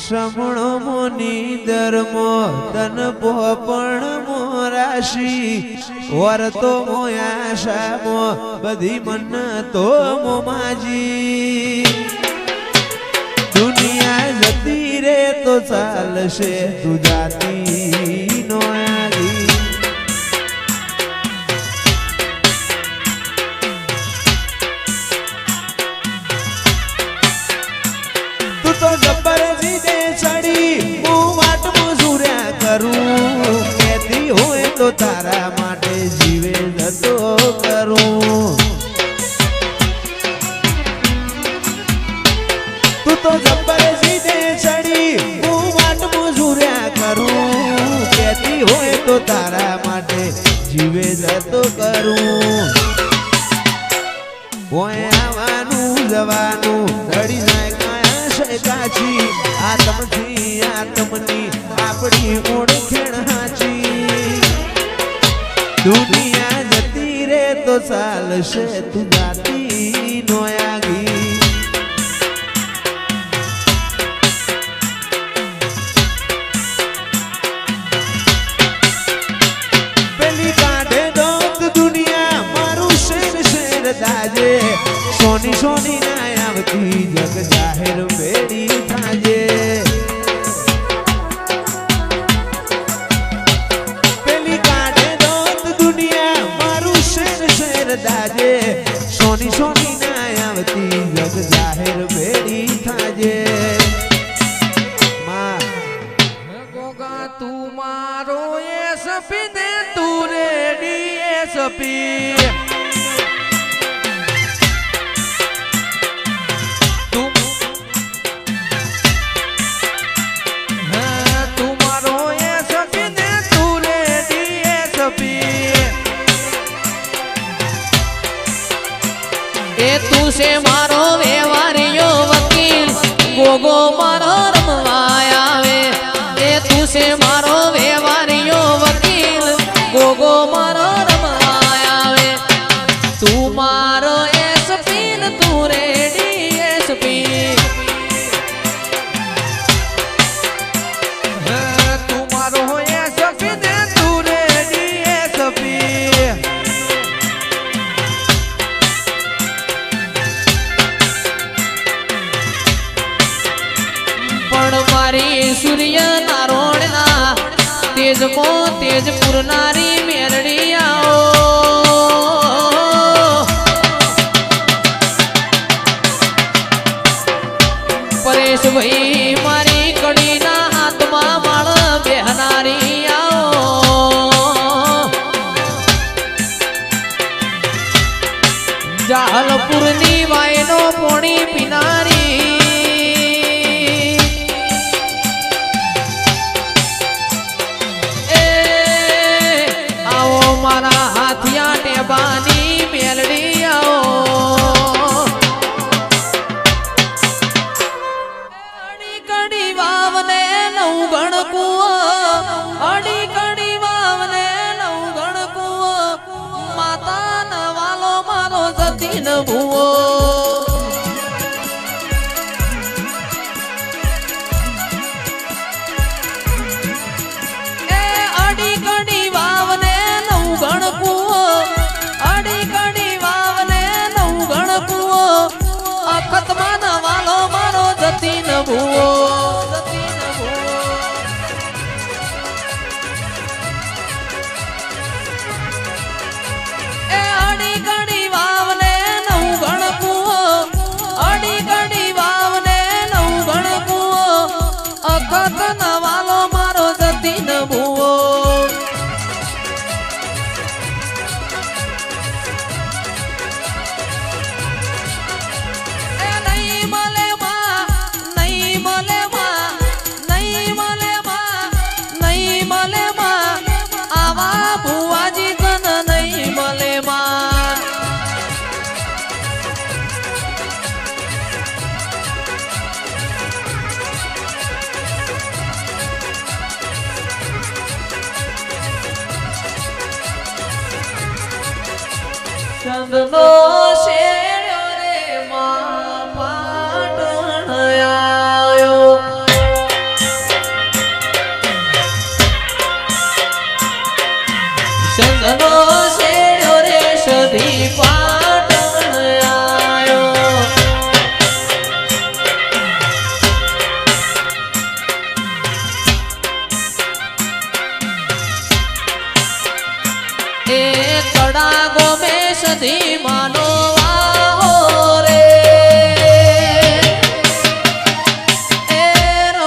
समणो मोनी धर्मो तन पोपण मोराशी वरतो मोयाशा मो बधी मन तो मो माजी दुनिया जती रे तो चालशे तू जाती नो आगी तू तो जबर जीने चढ़ी मुँह वाट मजूर्या करूं कहती होए तो तारा माटे जीवे जतो करूं तू तो जबर जीने चढ़ी मुँह वाट मजूर्या करूं कहती होए तो तारा माटे जीवे जतो करूं होए आवानू जवानू धड़ी जाए काची आत्मथी आत्मनी आपड़ी ओळखेण हाची दुनिया जती रे तो चालशे तू जाती नो आगी पेली काढे दोत दुनिया मारू शेर शेर दाजे सोनी सोनी ना आवती जग जाहिर बेड़ी थाजे पेली काढे दोत दुनिया मारू शेर शेर दाजे सोनी सोनी ना आवती जग जाहिर बेड़ी थाजे मां गोगा तू मारो ये सपी ने तू रेडी ये सपी तू से मारो व्यवहारियो वकील गोगो मारो रमवाया वे तू से मारो व्यवहारियो वकील गोगो मारो रमवाया वे तू मारो एसपी न तू रेडी एसपी तू मारो एसपी ने तू रेडी एसपी मारी सूर्य नारोणना तेज मो तेजपुर नारी मेरड़ी आओ परेश भाई मारी कड़ी ना आत्मा माल बेहनारी आओ जाहलपुर नी वायनो पोणी पिनारी मारा हाथिया टेबानी मेलड़ी आओ अड़ी कड़ी वावने नौ गण कुओ अड़ी कड़ी वावने नौ गण कुओ माता न वालो मारो जती न भूओ खतमा न वालो मारो जती न भूओ ए अड़ी गड़ी वावने नौ गण कुओ अड़ी गड़ी वावने नौ गण कुओ अखत न वालो मारो जती न भूओ चंदनो शेरो रे मां पाटण आयो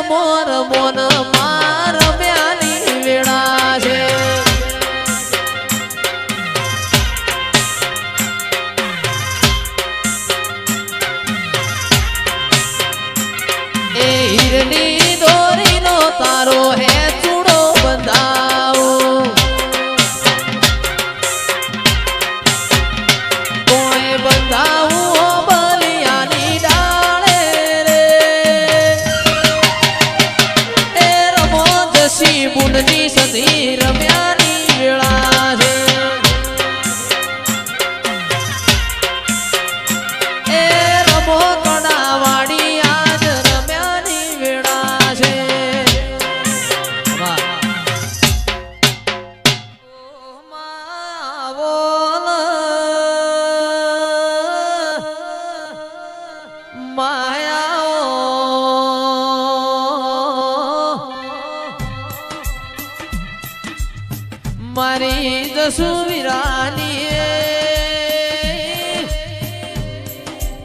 રમો રમો ન માર બ્યાની વેળા છે એ હીરની દોરીનો તારો હે ચૂડો બંધાવો કોઈ બંધાવું બલિયાની ડાળે રે એ રમો જસી બુનની સધી રમ્યાની વેળા છે એ રમો કડાવાડી આજ રમ્યાની વેળા છે વાહ મારી જસુવીરાની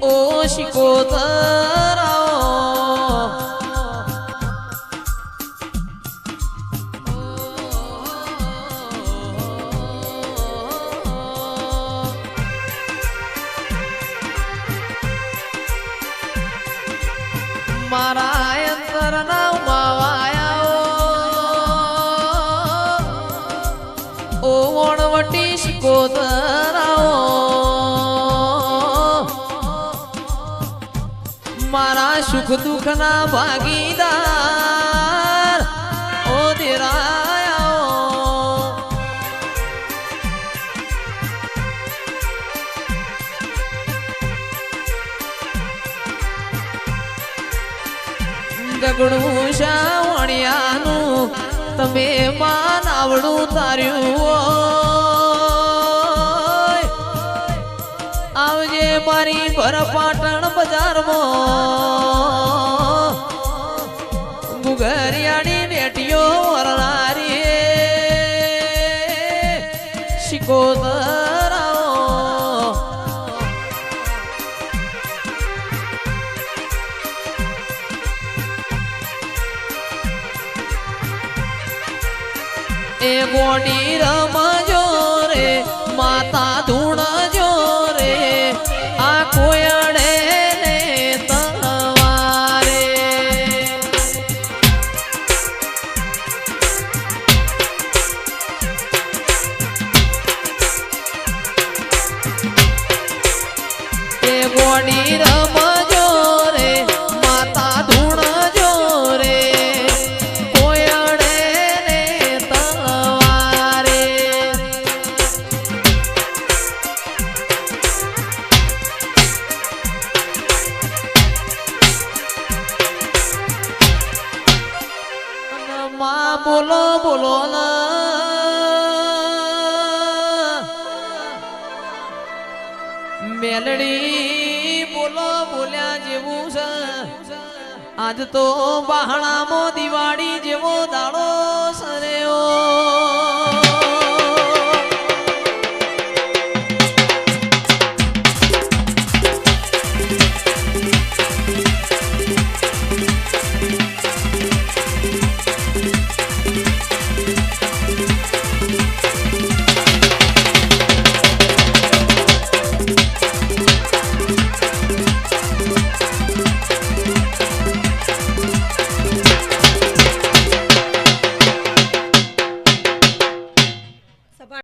ઓ શિકોતરાઓ મારા અંતરના માવાયા ઓ વણવટી શિકોતરાઓ મારા સુખ દુઃખના ભાગીદાર ઓ દેરાયા ગગડું શાવણિયાનું તમે માન આવડું તાર્યું હોય આવજે મારી ભરપાટણ બજારમાં ગુગરિયાની બેટીઓ વરણારી શિકોતરાઓ એ ગોડી રમજો રે માતા ધૂણજો રે આ કોયડે ને તવારે એ ગોડી રમજો રે માતા ધૂણજો રે કોયડે ને તવારે માં બોલો બોલો ના મેલડી બોલો બોલ્યા જેવું છે આજ તો બહાણામાં દિવાળી